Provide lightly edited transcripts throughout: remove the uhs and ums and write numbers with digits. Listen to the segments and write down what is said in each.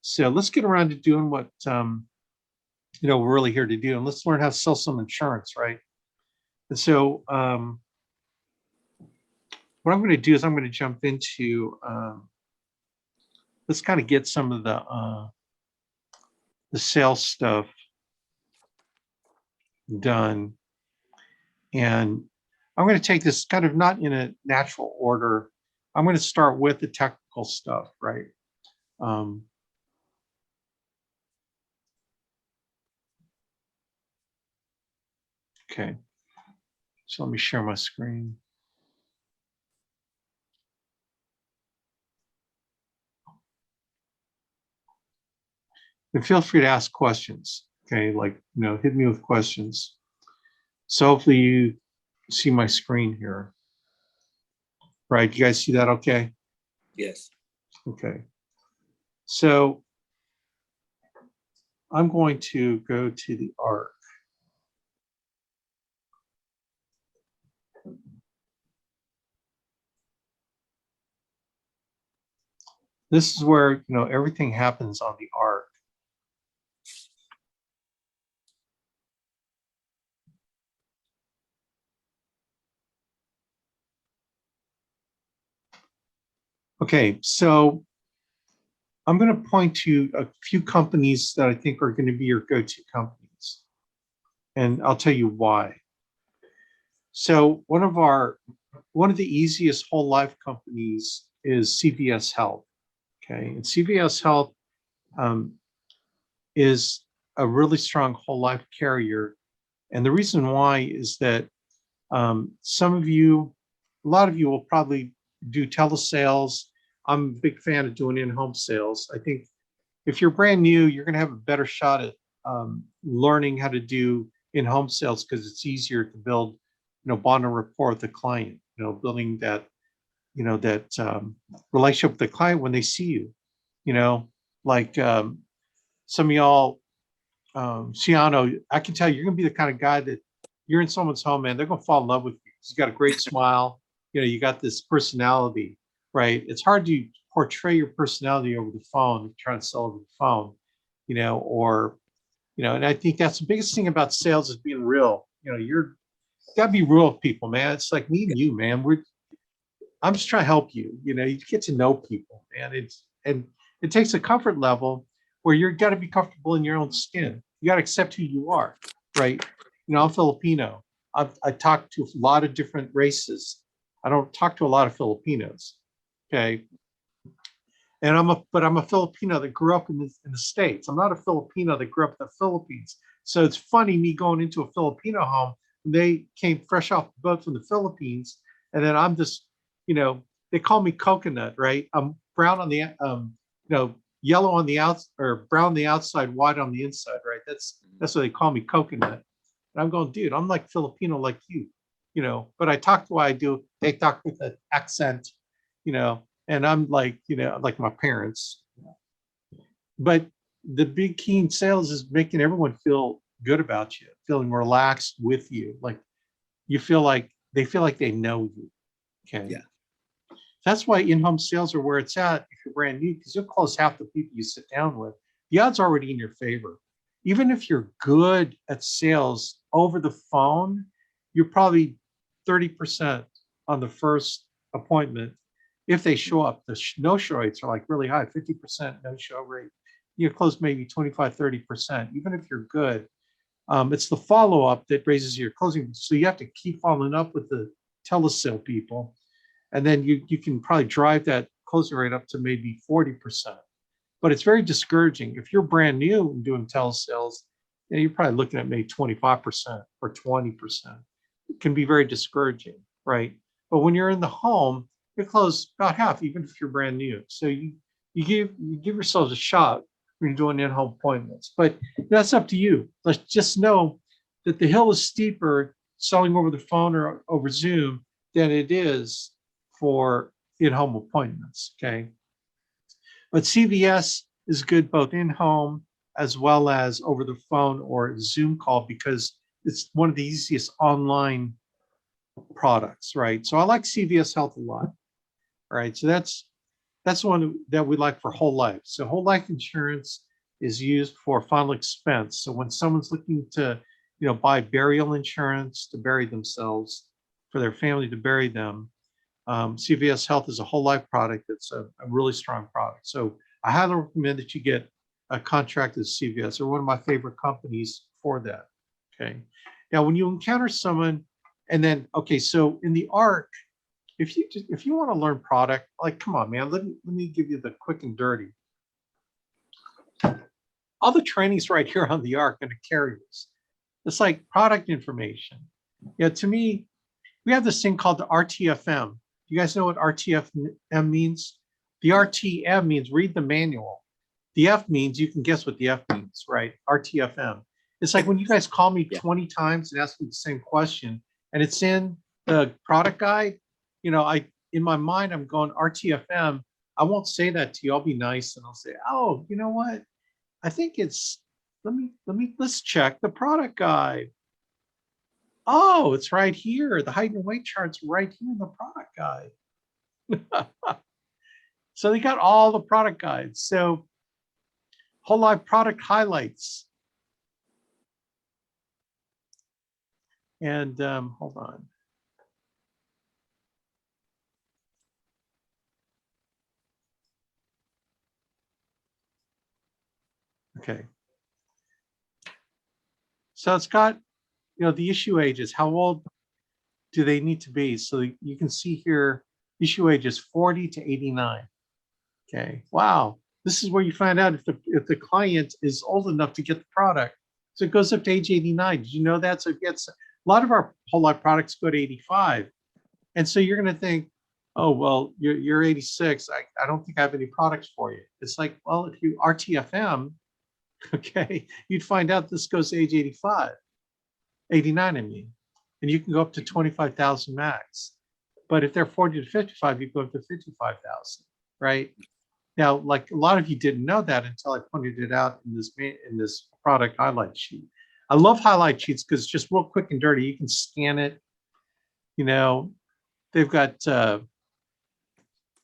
So let's get around to doing what we're really here to do, and let's learn how to sell some insurance, right? And so what I'm going to do is I'm going to jump into let's kind of get some of the sales stuff done, and I'm going to take this kind of not in a natural order. I'm going to start with the technical stuff, right? Okay, so let me share my screen. And feel free to ask questions, okay? Like, hit me with questions. So hopefully you see my screen here. Right, you guys see that okay? Yes. Okay. So I'm going to go to the ARC. This is where, everything happens on the ARC. Okay, so I'm going to point to a few companies that I think are going to be your go-to companies. And I'll tell you why. So one of the easiest whole life companies is CVS Health. Okay, and CVS Health is a really strong whole life carrier. And the reason why is that a lot of you will probably do telesales. I'm a big fan of doing in-home sales. I think if you're brand new, you're going to have a better shot at learning how to do in-home sales because it's easier to build, bond and rapport with the client. Building that, relationship with the client when they see you. Like some of y'all, Ciano, I can tell you're going to be the kind of guy that you're in someone's home, man. They're going to fall in love with you. You got a great smile. You got this personality, right? It's hard to portray your personality over the phone, trying to sell over the phone, and I think that's the biggest thing about sales is being real. You gotta be real with people, man. It's like me and you, man. I'm just trying to help you. You get to know people, man. It takes a comfort level where you got to be comfortable in your own skin. You got to accept who you are, right? I'm Filipino. I talk to a lot of different races. I don't talk to a lot of Filipinos, okay? And I'm a Filipino that grew up in the States. I'm not a Filipino that grew up in the Philippines. So it's funny me going into a Filipino home. They came fresh off the boat from the Philippines, and then I'm just, they call me coconut, right? I'm brown on the, yellow on the outside, or brown on the outside, white on the inside, right? That's what they call me, coconut. And I'm going, dude, I'm like Filipino like you, but I talk the way I do. They talk with an accent, and I'm like, like my parents. But the big key in sales is making everyone feel good about you, feeling relaxed with you. Like you feel like they know you. Okay. Yeah. That's why in-home sales are where it's at if you're brand new, because you'll close half the people you sit down with. The odds are already in your favor. Even if you're good at sales over the phone, you're probably 30% on the first appointment. If they show up, the no-show rates are like really high, 50% no-show rate. You close maybe 25, 30%, even if you're good. It's the follow-up that raises your closing. So you have to keep following up with the telesale people. And then you can probably drive that closing rate up to maybe 40%. But it's very discouraging. If you're brand new and doing telesales, you're probably looking at maybe 25% or 20%. It can be very discouraging, right? But when you're in the home, you close about half, even if you're brand new. So you give yourselves a shot when you're doing in-home appointments. But that's up to you. Let's just know that the hill is steeper selling over the phone or over Zoom than it is for in-home appointments, okay? But CVS is good both in-home as well as over the phone or Zoom call because it's one of the easiest online products, right? So I like CVS Health a lot, right? So that's That's the one that we like for whole life. So whole life insurance is used for final expense. So when someone's looking to, buy burial insurance to bury themselves, for their family to bury them, CVS Health is a whole life product. That's a really strong product. So I highly recommend that you get a contract with CVS. They're one of my favorite companies for that. Okay. Now, when you encounter someone, and then, okay, so in the ARC, if you want to learn product, like, come on, man, let me give you the quick and dirty. All the training's right here on the ARC and the carriers. It's like product information. Yeah, to me, we have this thing called the RTFM. You guys know what RTFM means? The RTM means read the manual. The F means, you can guess what the F means, right? RTFM. It's like when you guys call me 20 times and ask me the same question, and it's in the product guide, in my mind, I'm going RTFM. I won't say that to you. I'll be nice and I'll say, oh, you know what? I think it's, let's check the product guide. Oh, it's right here. The height and weight chart's right here in the product guide. So they got all the product guides. So whole life product highlights. And hold on. Okay. So it's got, the issue ages. How old do they need to be? So you can see here, issue age is 40 to 89. Okay. Wow. This is where you find out if the client is old enough to get the product. So it goes up to age 89. Did you know that? So it gets, a lot of our whole life products go to 85. And so you're going to think, oh, well, you're 86. I don't think I have any products for you. It's like, well, if you RTFM, okay, you'd find out this goes to age 85, 89, I mean, and you can go up to 25,000 max. But if they're 40 to 55, you go up to 55,000, right? Now, like, a lot of you didn't know that until I pointed it out in this product highlight sheet. I love highlight sheets because it's just real quick and dirty. You can scan it. They've got the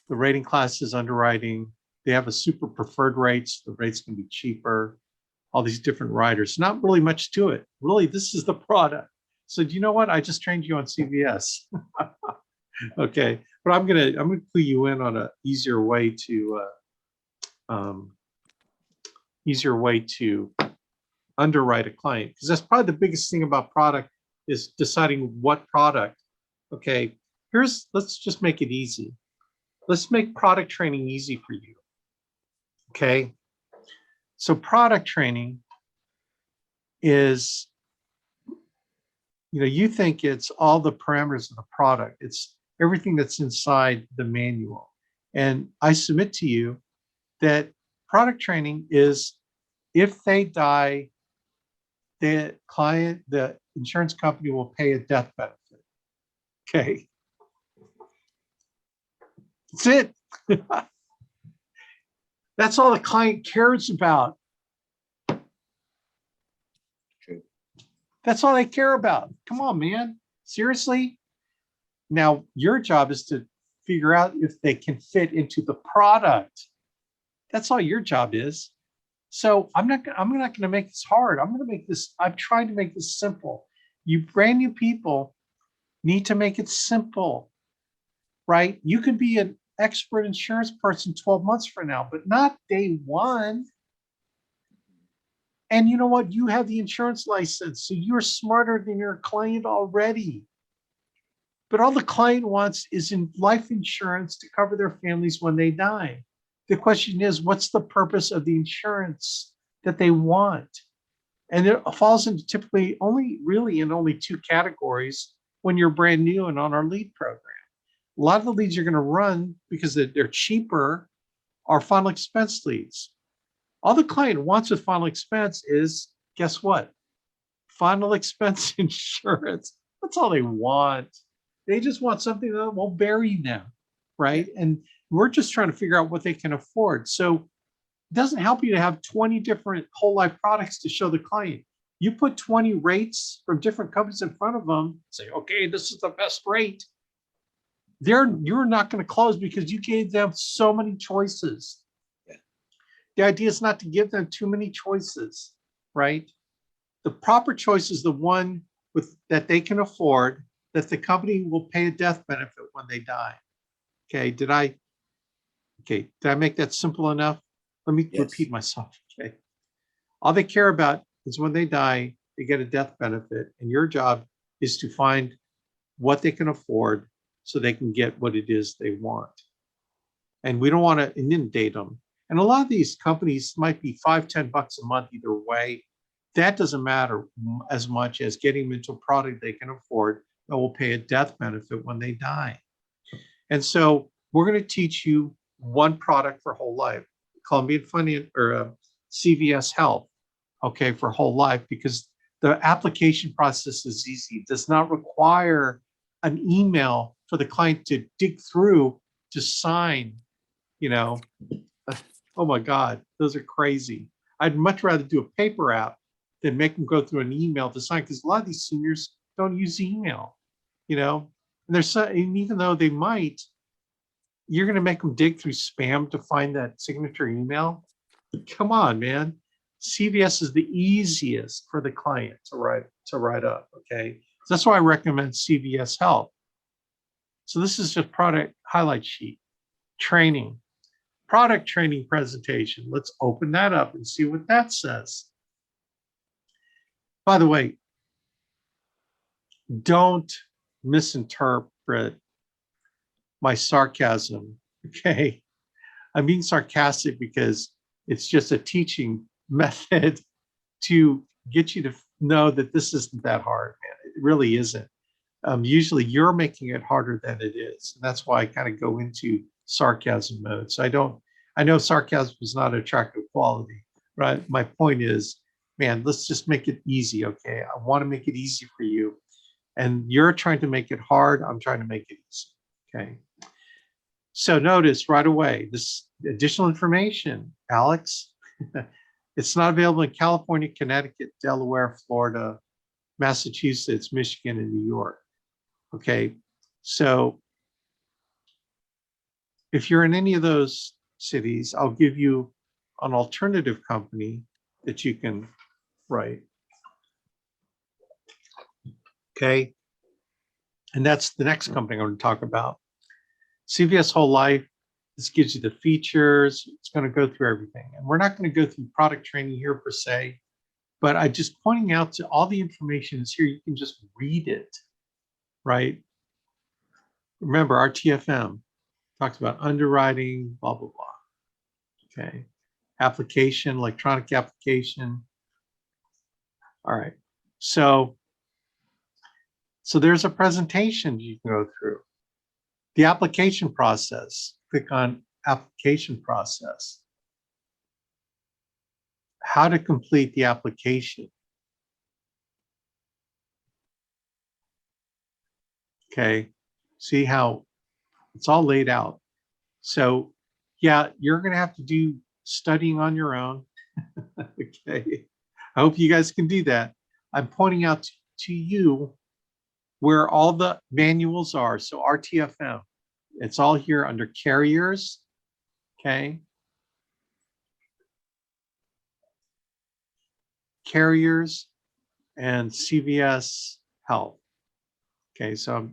rating classes, underwriting. They have a super preferred rates. The rates can be cheaper. All these different riders. Not really much to it. Really, this is the product. So do you know what? I just trained you on CVS. Okay, but I'm gonna clue you in on a easier way to underwrite a client, because that's probably the biggest thing about product is deciding what product. Okay, let's just make it easy. Let's make product training easy for you. Okay, so product training is, you think it's all the parameters of the product. It's everything that's inside the manual. And I submit to you that product training is, if they die, the insurance company will pay a death benefit. Okay. That's it. That's all the client cares about. That's all they care about. Come on, man. Seriously? Now, your job is to figure out if they can fit into the product. That's all your job is. So I'm not going to make this hard. I'm trying to make this simple. You brand new people need to make it simple, right? You could be an expert insurance person 12 months from now, but not day one. And you know what? You have the insurance license, so you're smarter than your client already. But all the client wants is in life insurance to cover their families when they die. The question is, what's the purpose of the insurance that they want? And it falls into typically only two categories when you're brand new and on our lead program. A lot of the leads you're going to run, because they're cheaper, are final expense leads. All the client wants with final expense is, guess what? Final expense insurance. That's all they want. They just want something that won't bury them, right? And we're just trying to figure out what they can afford. So it doesn't help you to have 20 different whole life products to show the client. You put 20 rates from different companies in front of them, say, okay, this is the best rate. you're not going to close because you gave them so many choices. Yeah. The idea is not to give them too many choices, right? The proper choice is the one with that they can afford, that the company will pay a death benefit when they die. Okay, did I make that simple enough? Let me Yes. repeat myself. Okay. All they care about is when they die, they get a death benefit, and your job is to find what they can afford so they can get what it is they want. And we don't want to inundate them. And a lot of these companies might be $5-10 a month either way. That doesn't matter as much as getting them into a product they can afford that will pay a death benefit when they die. And so we're going to teach you one product for whole life, Columbian Funding or CVS Health, okay, for whole life, because the application process is easy. It does not require an email for the client to dig through to sign, you know. Oh my God, those are crazy. I'd much rather do a paper app than make them go through an email to sign, because a lot of these seniors don't use email, you know. And there's some, and even though they might, you're going to make them dig through spam to find that signature email. Come on, man. CVS is the easiest for the client to write up. Okay, so that's why I recommend CVS Health. So this is just product highlight sheet, training, product training presentation. Let's open that up and see what that says. By the way, don't misinterpret my sarcasm. Okay, I'm being sarcastic because it's just a teaching method to get you to know that this isn't that hard, man. It really isn't. Usually you're making it harder than it is. And that's why I kind of go into sarcasm mode. So I know sarcasm is not an attractive quality, right? My point is, man, let's just make it easy, okay? I want to make it easy for you. And you're trying to make it hard. I'm trying to make it easy, okay? So notice right away, this additional information, Alex, it's not available in California, Connecticut, Delaware, Florida, Massachusetts, Michigan, and New York. Okay, so if you're in any of those cities, I'll give you an alternative company that you can write. Okay, and that's the next company I'm going to talk about. CVS Whole Life. This gives you the features. It's going to go through everything. And we're not going to go through product training here per se, but I just pointing out to all the information is here. You can just read it, right? Remember, our TFM talks about underwriting, blah, blah, blah. Okay. Application, electronic application. All right. So there's a presentation you can go through. The application process. Click on application process. How to complete the application. Okay. See how it's all laid out. So yeah, you're going to have to do studying on your own. Okay. I hope you guys can do that. I'm pointing out to you where all the manuals are. So RTFM, it's all here under carriers. Okay. Carriers and CVS Health. Okay. So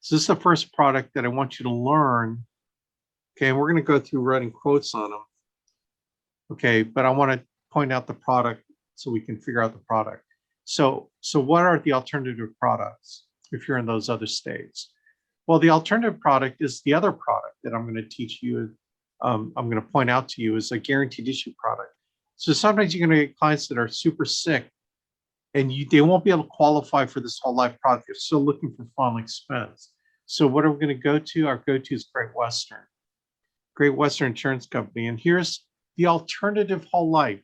this is the first product that I want you to learn. Okay. And we're going to go through writing quotes on them. Okay. But I want to point out the product so we can figure out the product. So what are the alternative products if you're in those other states? Well, the alternative product is the other product that I'm going to teach you. I'm going to point out to you is a guaranteed issue product. So sometimes you're going to get clients that are super sick and they won't be able to qualify for this whole life product. They're still looking for final expense. So what are we going to go to? Our go-to is Great Western Insurance Company. And here's the alternative whole life.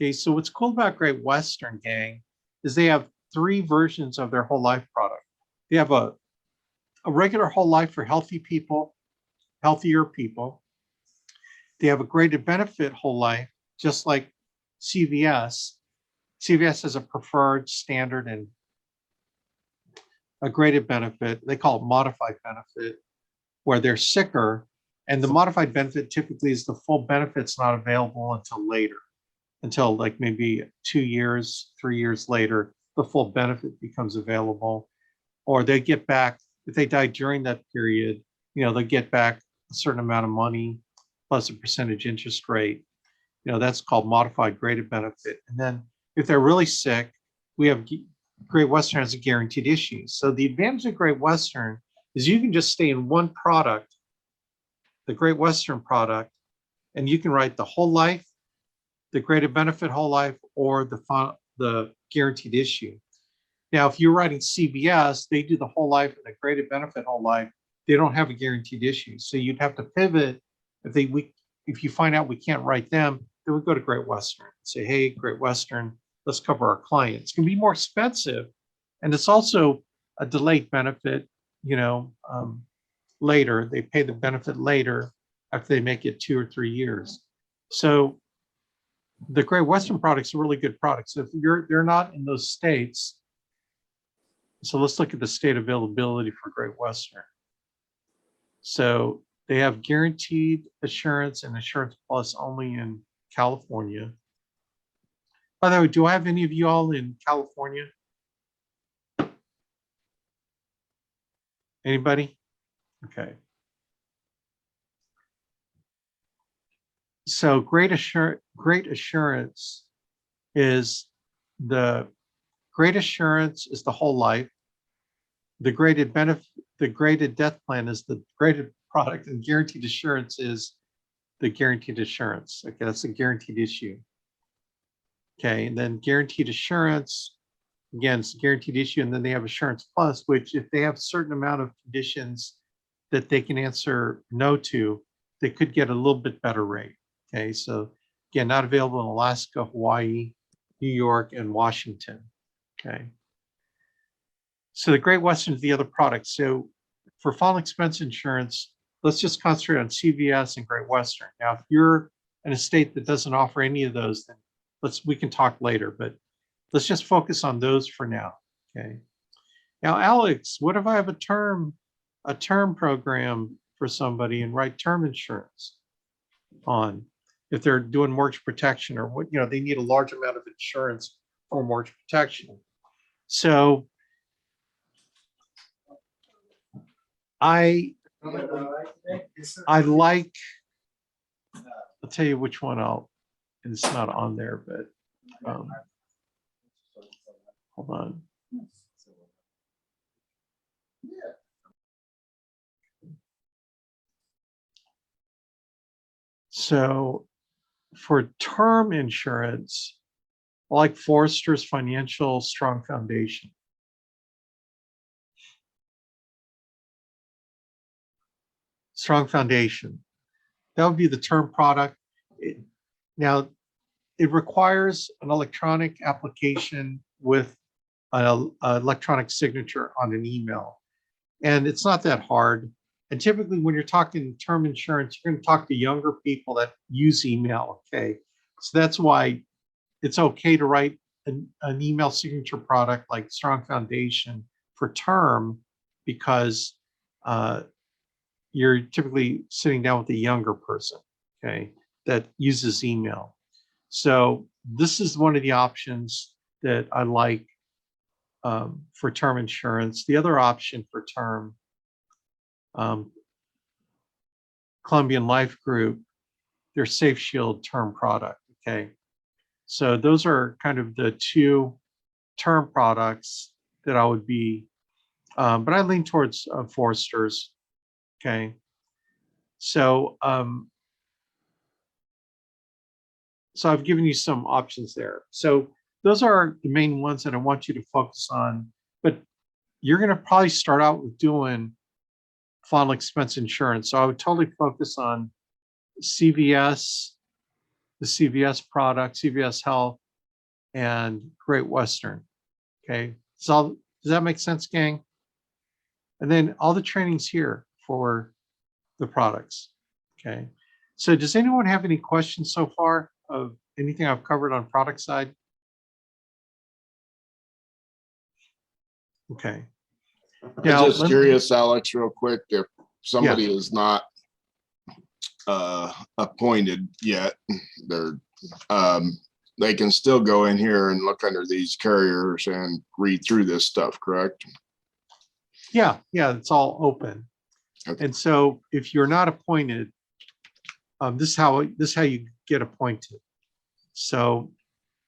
Okay, so what's cool about Great Western, gang, is they have 3 versions of their whole life product. They have a regular whole life for healthy people, healthier people. They have a graded benefit whole life, just like CVS. CVS has a preferred, standard, and a graded benefit. They call it modified benefit. where they're sicker, and the modified benefit typically is the full benefit's not available until later, until like maybe 2 years, 3 years later, the full benefit becomes available, or they get back, if they die during that period, they get back a certain amount of money plus a percentage interest rate. That's called modified graded benefit. And then if they're really sick, we have Great Western has a guaranteed issue. So the advantage of Great Western is you can just stay in one product, the Great Western product, and you can write the whole life, the graded benefit whole life, or the guaranteed issue. Now, if you're writing CVS, they do the whole life and the graded benefit whole life. They don't have a guaranteed issue. So you'd have to pivot if you find out we can't write them, then we go to Great Western and say, hey, Great Western, let's cover our clients. It's going to be more expensive. And it's also a delayed benefit, later. They pay the benefit later after they make it 2 or 3 years. So the Great Western product's a really good product. So if they're not in those states, so let's look at the state availability for Great Western. So they have guaranteed assurance and Assurance Plus only in California. By the way, do I have any of you all in California? Anybody? Okay. So Great Assurance is the whole life. The graded death plan is the graded product, and guaranteed assurance is the guaranteed assurance. Okay, that's a guaranteed issue. Okay, and then guaranteed assurance, again, it's a guaranteed issue, and then they have Assurance Plus, which if they have a certain amount of conditions that they can answer no to, they could get a little bit better rate. Okay, so again, not available in Alaska, Hawaii, New York, and Washington. Okay. So the Great Western is the other product. So for final expense insurance, let's just concentrate on CVS and Great Western. Now, if you're in a state that doesn't offer any of those, then we can talk later, but let's just focus on those for now. Okay. Now, Alex, what if I have a term program for somebody and write term insurance on, if they're doing mortgage protection, or what, they need a large amount of insurance for mortgage protection. So I like, I'll tell you which one it's not on there, but hold on. So for term insurance, I like Forrester's Financial Strong Foundation. Strong Foundation. That would be the term product. Now, it requires an electronic application with an electronic signature on an email. And it's not that hard. And typically when you're talking term insurance, you're going to talk to younger people that use email, okay? So that's why it's okay to write an email signature product like Strong Foundation for term, because you're typically sitting down with a younger person, okay, that uses email. So this is one of the options that I like for term insurance. The other option for term, Columbian Life Group, their Safe Shield term product, okay? So those are kind of the two term products that I would be, but I lean towards Forrester's, okay? So, so I've given you some options there. So those are the main ones that I want you to focus on, but you're going to probably start out with doing final expense insurance. So I would totally focus on CVS, the CVS product, CVS Health, and Great Western. Okay. So does that make sense, gang? And then all the trainings here for the products. Okay. So does anyone have any questions so far of anything I've covered on product side? Okay. I'm just curious, Alex, real quick, somebody is not appointed yet, they're they can still go in here and look under these carriers and read through this stuff, correct? Yeah, it's all open. Okay. And so if you're not appointed, this is how you get appointed. So,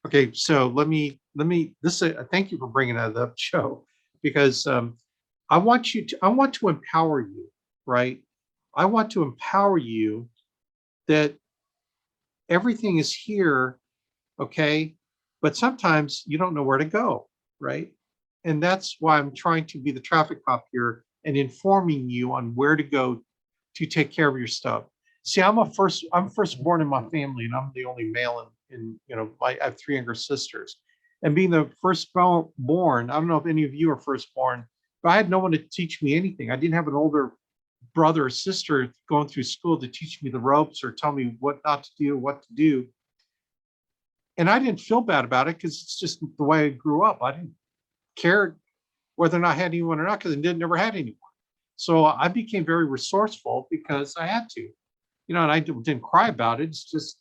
okay, so let me thank you for bringing that up, Joe, because I want to empower you, right? I want to empower you that everything is here, okay? But sometimes you don't know where to go, right? And that's why I'm trying to be the traffic cop here and informing you on where to go to take care of your stuff. See, I'm firstborn in my family, and I'm the only male in I have three younger sisters. And being the firstborn, I don't know if any of you are firstborn, but I had no one to teach me anything. I didn't have an older brother or sister going through school to teach me the ropes or tell me what not to do, what to do. And I didn't feel bad about it because it's just the way I grew up. I didn't care whether or not I had anyone or not because I never had anyone. So I became very resourceful because I had to, and I didn't cry about it. It's just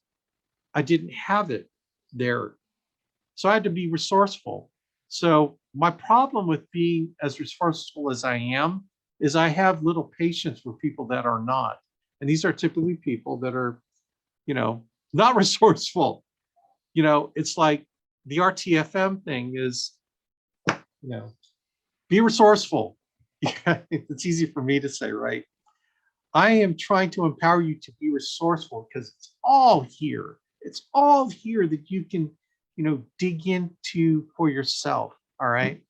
I didn't have it there. So I had to be resourceful. So my problem with being as resourceful as I am is I have little patience for people that are not. And these are typically people that are, not resourceful. It's like the RTFM thing is, be resourceful. Yeah, it's easy for me to say, right? I am trying to empower you to be resourceful because it's all here. It's all here that you can, dig into for yourself. All right.